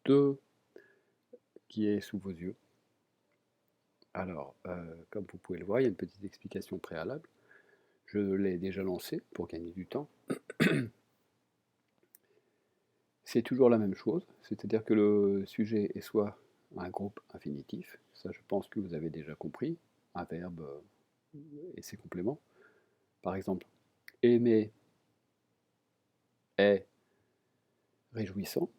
2 qui est sous vos yeux. Alors, comme vous pouvez le voir, il y a une petite explication préalable. Je l'ai déjà lancée pour gagner du temps. C'est toujours la même chose, c'est-à-dire que le sujet est soit un groupe infinitif, ça je pense que vous avez déjà compris, un verbe et ses compléments. Par exemple, aimer est réjouissant,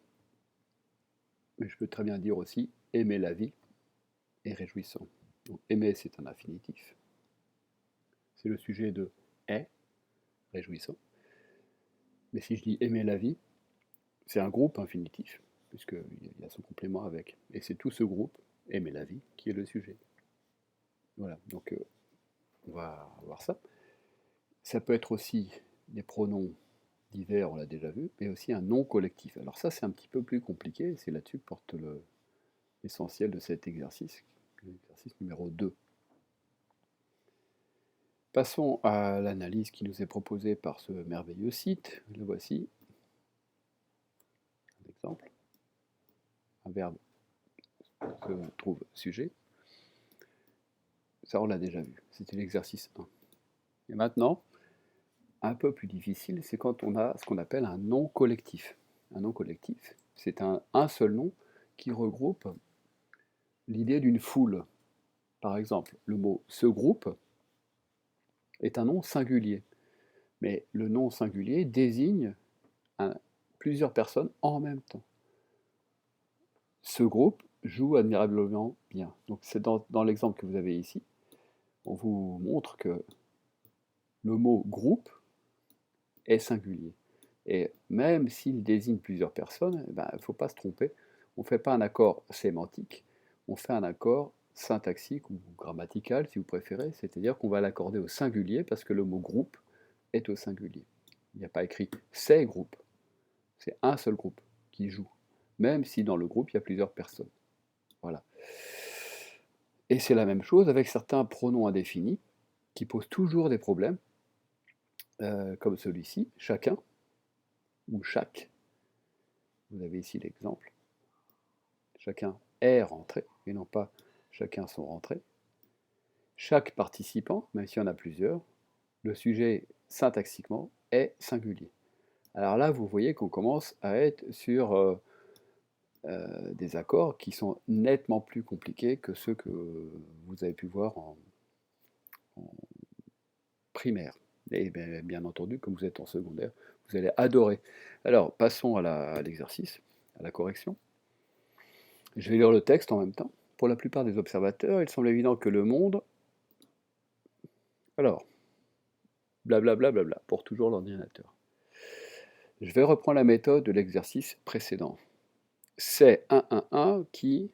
mais je peux très bien dire aussi aimer la vie est réjouissant. Donc aimer c'est un infinitif, c'est le sujet de est réjouissant, mais si je dis aimer la vie, c'est un groupe infinitif, puisqu'il y a son complément avec. Et c'est tout ce groupe, aimer la vie, qui est le sujet. Voilà, donc on va voir ça. Ça peut être aussi des pronoms divers, on l'a déjà vu, mais aussi un nom collectif. Alors ça, c'est un petit peu plus compliqué, c'est là-dessus que porte l'essentiel de cet exercice, l'exercice numéro 2. Passons à l'analyse qui nous est proposée par ce merveilleux site. Le voici. Un exemple. Un verbe se trouve sujet. Ça, on l'a déjà vu. C'était l'exercice 1. Et maintenant, un peu plus difficile, c'est quand on a ce qu'on appelle un nom collectif. Un nom collectif, c'est un seul nom qui regroupe l'idée d'une foule. Par exemple, le mot ce groupe est un nom singulier. Mais le nom singulier désigne plusieurs personnes en même temps. Ce groupe joue admirablement bien. Donc c'est dans l'exemple que vous avez ici, on vous montre que le mot groupe est singulier. Et même s'il désigne plusieurs personnes, il ne faut pas se tromper. On ne fait pas un accord sémantique, on fait un accord syntaxique ou grammatical si vous préférez, c'est-à-dire qu'on va l'accorder au singulier parce que le mot groupe est au singulier. Il n'y a pas écrit ces groupes, c'est un seul groupe qui joue, même si dans le groupe il y a plusieurs personnes. Voilà. Et c'est la même chose avec certains pronoms indéfinis qui posent toujours des problèmes, comme celui-ci, chacun ou chaque. Vous avez ici l'exemple. Chacun est rentré, et non pas chacun sont rentrés. Chaque participant, même s'il y en a plusieurs, le sujet syntaxiquement est singulier. Alors là, vous voyez qu'on commence à être sur des accords qui sont nettement plus compliqués que ceux que vous avez pu voir en primaire. Et bien entendu, comme vous êtes en secondaire, vous allez adorer. Alors, passons à l'exercice, à la correction. Je vais lire le texte en même temps. Pour la plupart des observateurs, il semble évident que le monde... Alors, blablabla, bla bla bla, pour toujours l'ordinateur. Je vais reprendre la méthode de l'exercice précédent. C'est 1 qui...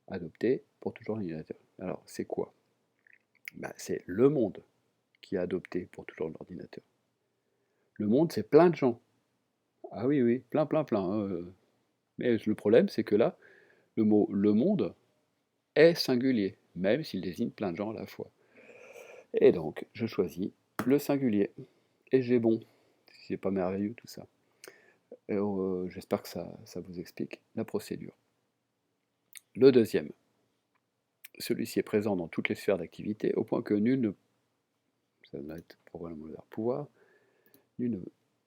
adopté pour toujours l'ordinateur. Alors, c'est quoi? C'est le monde qui a adopté pour toujours l'ordinateur. Le monde, c'est plein de gens. Ah oui, oui, plein, plein, plein. Mais le problème, c'est que là, le mot le monde est singulier, même s'il désigne plein de gens à la fois. Et donc, je choisis le singulier. Et j'ai bon. C'est pas merveilleux tout ça. J'espère que ça vous explique la procédure. Le deuxième. Celui-ci est présent dans toutes les sphères d'activité, au point que nul ne... Ça va être probablement le verbe pouvoir. Nul ne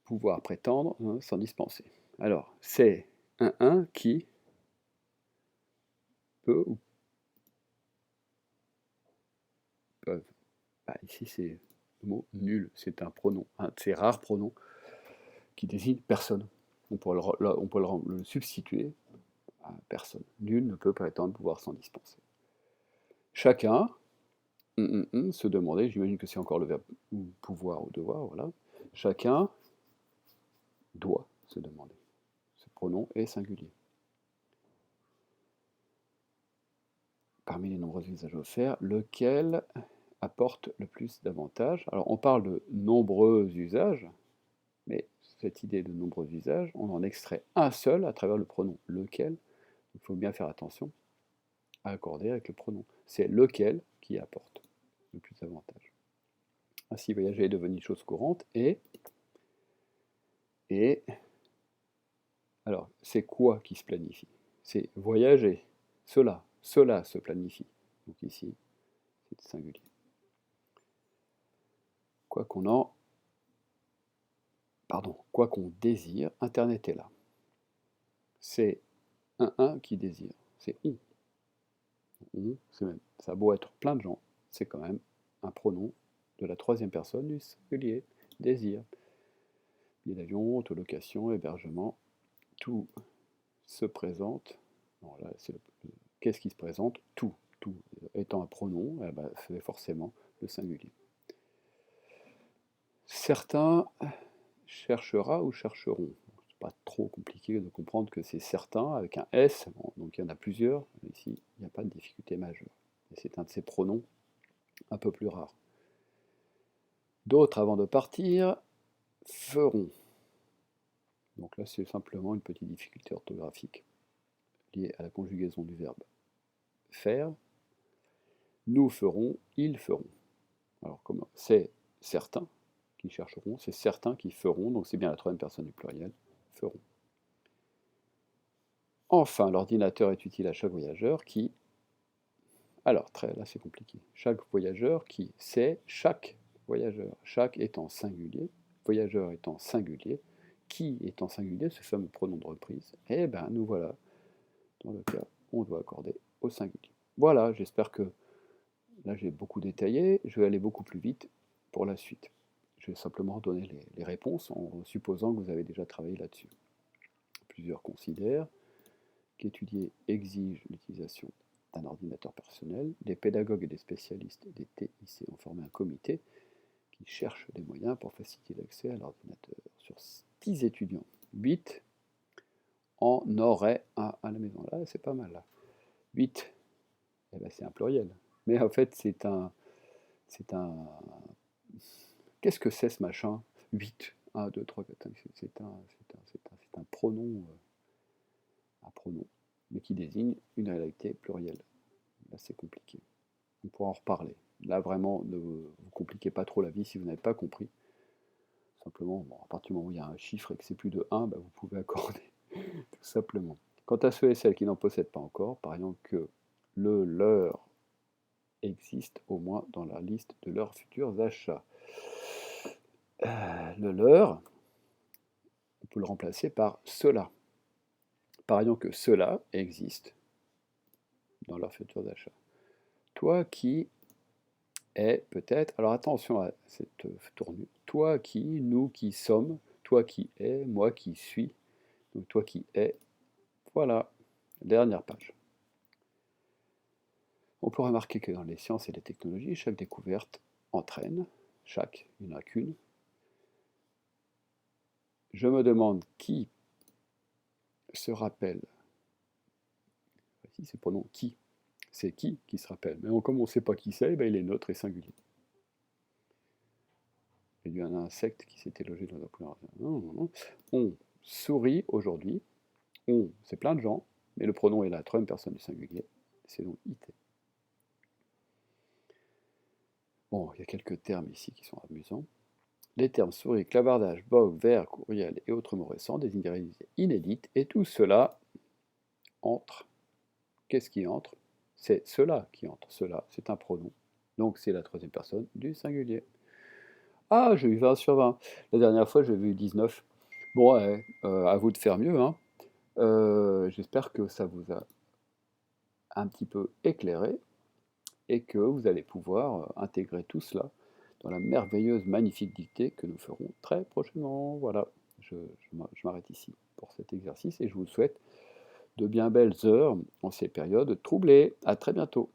pouvoir prétendre s'en dispenser. Alors, c'est un qui peut ou peuvent. Ici, c'est le mot nul, c'est un pronom, un de ces rares pronoms qui désigne personne. On peut le substituer à personne. Nul ne peut prétendre pouvoir s'en dispenser. Chacun se demander, j'imagine que c'est encore le verbe pouvoir ou devoir, voilà. Chacun doit se demander. Ce pronom est singulier. Parmi les nombreux usages offerts, lequel apporte le plus d'avantages? Alors on parle de nombreux usages, mais cette idée de nombreux usages, on en extrait un seul à travers le pronom lequel. Il faut bien faire attention à accorder avec le pronom. C'est lequel qui apporte le plus d'avantages. Ainsi, voyager est devenu une chose courante et Alors, c'est quoi qui se planifie? C'est voyager. Cela se planifie. Donc ici, c'est singulier. Quoi qu'on en... Pardon, quoi qu'on désire, Internet est là. C'est un qui désire. C'est on. Ça a beau être plein de gens, c'est quand même un pronom de la troisième personne du singulier. Désir. Billet d'avion, autolocation, hébergement, tout se présente. Alors là, qu'est-ce qui se présente? Tout. Tout étant un pronom, eh ben, c'est forcément le singulier. Certains cherchera ou chercheront. C'est pas trop compliqué de comprendre que c'est certain avec un S, bon, donc il y en a plusieurs. Ici, il n'y a pas de difficulté majeure. Et c'est un de ces pronoms un peu plus rares. D'autres, avant de partir, feront. Donc là, c'est simplement une petite difficulté orthographique liée à la conjugaison du verbe faire. Nous ferons, ils feront. Alors, comment? C'est certains qui chercheront, c'est certains qui feront, donc c'est bien la troisième personne du pluriel, feront. Enfin, l'ordinateur est utile à chaque voyageur qui... Alors, là c'est compliqué. Chaque voyageur qui... C'est chaque voyageur. Chaque étant singulier, voyageur étant singulier, qui étant singulier, ce fameux pronom de reprise. Eh bien, nous voilà dans le cas où on doit accorder au singulier. Voilà, j'espère que là j'ai beaucoup détaillé. Je vais aller beaucoup plus vite pour la suite. Je vais simplement donner les réponses en supposant que vous avez déjà travaillé là-dessus. Plusieurs considèrent qu'étudier exige l'utilisation d'un ordinateur personnel. Des pédagogues et des spécialistes des TIC ont formé un comité qui cherche des moyens pour faciliter l'accès à l'ordinateur. Sur 10 étudiants, 8 en auraient un à la maison. Là, c'est pas mal. Là. 8, eh ben, c'est un pluriel. Mais en fait, c'est un... Qu'est-ce que c'est ce machin? 8, 1, 2, 3, 4, 5, c'est un pronom, mais qui désigne une réalité plurielle. Là, c'est compliqué. On pourra en reparler. Là, vraiment, ne vous compliquez pas trop la vie si vous n'avez pas compris. Simplement, bon, à partir du moment où il y a un chiffre et que c'est plus de 1, bah, vous pouvez accorder, tout simplement. Quant à ceux et celles qui n'en possèdent pas encore, parions que le leur existe au moins dans la liste de leurs futurs achats. Le leur, on peut le remplacer par cela. Parions que cela existe dans leurs futurs achats. Toi qui es peut-être, alors attention à cette tournure, toi qui, nous qui sommes, toi qui es, moi qui suis, donc toi qui es, voilà, dernière page. On peut remarquer que dans les sciences et les technologies, chaque découverte entraîne, il n'y en a qu'une. Je me demande qui se rappelle, ici c'est le pronom qui, c'est qui se rappelle, mais comme on ne sait pas qui c'est, ben il est neutre et singulier. Il y a un insecte qui s'était logé dans un pluriel. Non. On sourit aujourd'hui, on, c'est plein de gens, mais le pronom est la troisième personne du singulier, c'est donc it. Bon, il y a quelques termes ici qui sont amusants. Les termes souris, clavardage, bogue, verre, courriel et autres mots récents désignent des réalités inédites, et tout cela entre. Qu'est-ce qui entre? C'est cela qui entre. Cela, c'est un pronom. Donc c'est la troisième personne du singulier. Ah, j'ai eu 20 sur 20. La dernière fois, j'ai vu 19. Bon, ouais, à vous de faire mieux. Hein. J'espère que ça vous a un petit peu éclairé et que vous allez pouvoir intégrer tout cela dans la merveilleuse, magnifique dictée que nous ferons très prochainement. Voilà, je m'arrête ici pour cet exercice et je vous souhaite de bien belles heures en ces périodes troublées. À très bientôt.